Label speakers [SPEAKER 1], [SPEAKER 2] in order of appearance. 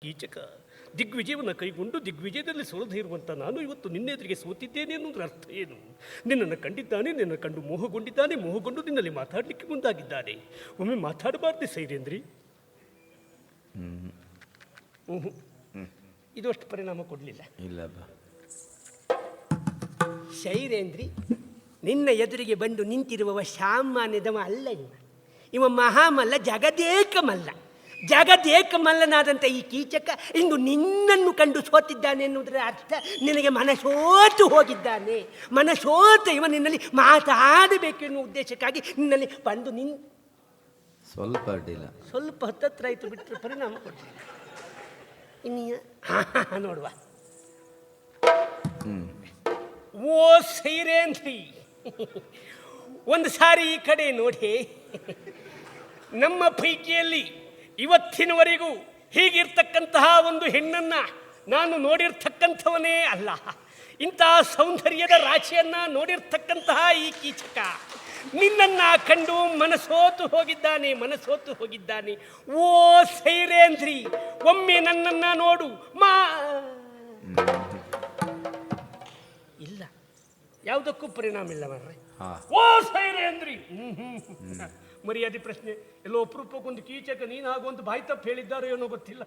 [SPEAKER 1] ಕೀಚಕ, ದಿಗ್ವಿಜಯವನ್ನು ಕೈಗೊಂಡು ದಿಗ್ವಿಜಯದಲ್ಲಿ ಸೋಲದೇ ಇರುವಂಥ ನಾನು ಇವತ್ತು ನಿನ್ನೆದುರಿಗೆ ಸೋತಿದ್ದೇನೆ ಅನ್ನೋದ್ರ ಅರ್ಥ ಏನು? ನಿನ್ನನ್ನು ಕಂಡಿದ್ದಾನೆ, ನಿನ್ನ ಕಂಡು ಮೋಹಗೊಂಡಿದ್ದಾನೆ, ಮೋಹಗೊಂಡು ನಿನ್ನಲ್ಲಿ ಮಾತಾಡಲಿಕ್ಕೆ ಮುಂದಾಗಿದ್ದಾನೆ. ಒಮ್ಮೆ ಮಾತಾಡಬಾರ್ದು ಸೈರೇಂದ್ರಿ. ಇದು ಅಷ್ಟು ಪರಿಣಾಮ ಕೊಡಲಿಲ್ಲ.
[SPEAKER 2] ಇಲ್ಲಪ್ಪ
[SPEAKER 3] ಸೈರೇಂದ್ರಿ, ನಿನ್ನ ಎದುರಿಗೆ ಬಂದು ನಿಂತಿರುವವ ಸಾಮಾನ್ಯದವ ಅಲ್ಲ. ಇವ ಮಹಾಮಲ್ಲ, ಜಗದೇಕ ಮಲ್ಲ. ಜಗದೇಕ ಮಲ್ಲನಾದಂಥ ಈ ಕೀಚಕ ಇಂದು ನಿನ್ನನ್ನು ಕಂಡು ಸೋತಿದ್ದಾನೆ ಎನ್ನುವುದರ ಅರ್ಥ ನಿನಗೆ ಮನಸೋತು ಹೋಗಿದ್ದಾನೆ. ಮನಸೋತ ಇವ ನಿನ್ನಲ್ಲಿ ಮಾತಾಡಬೇಕೆನ್ನುವ ಉದ್ದೇಶಕ್ಕಾಗಿ ನಿನ್ನಲ್ಲಿ ಬಂದು
[SPEAKER 2] ಸ್ವಲ್ಪ ಅಡ್ಡಿಲ್ಲ,
[SPEAKER 3] ಸ್ವಲ್ಪ ಹತ್ತತ್ರ ಆಯಿತು ಬಿಟ್ಟರೆ ಪರಿಣಾಮ ಕೊಡ್ತೀನಿ. ಇನ್ನು ನೋಡುವ.
[SPEAKER 1] ಓ ಸೈರೇಂದ್ರಿ, ಒಂದು ಸಾರಿ ಈ ಕಡೆ ನೋಡಿ. ನಮ್ಮ ಪೈಕಿಯಲ್ಲಿ ಇವತ್ತಿನವರೆಗೂ ಹೀಗಿರ್ತಕ್ಕಂತಹ ಒಂದು ಹೆಣ್ಣನ್ನು ನಾನು ನೋಡಿರ್ತಕ್ಕಂಥವನೇ ಅಲ್ಲ. ಇಂತಹ ಸೌಂದರ್ಯದ ರಾಶಿಯನ್ನು ನೋಡಿರ್ತಕ್ಕಂತಹ ಈ ಕೀಚಕ ನಿನ್ನನ್ನು ಕಂಡು ಮನಸೋತು ಹೋಗಿದ್ದಾನೆ, ಮನಸೋತು ಹೋಗಿದ್ದಾನೆ. ಓ ಸೈರೇಂದ್ರಿ, ಒಮ್ಮೆ ನನ್ನನ್ನು ನೋಡು. ಇಲ್ಲ, ಯಾವುದಕ್ಕೂ ಪರಿಣಾಮ ಇಲ್ಲ ಮಾರ್ರೆ. ಓ ಸೈರೇಂದ್ರಿ, ಮರ್ಯಾದೆ ಪ್ರಶ್ನೆ. ಎಲ್ಲೋ ಅಪರೂಪಕ್ಕೊಂದು ಕೀಚಕ ನೀನಾಗುವಂತ ಬಾಯಿ ತಪ್ಪು ಹೇಳಿದ್ದಾರೋ ಏನೋ ಗೊತ್ತಿಲ್ಲ.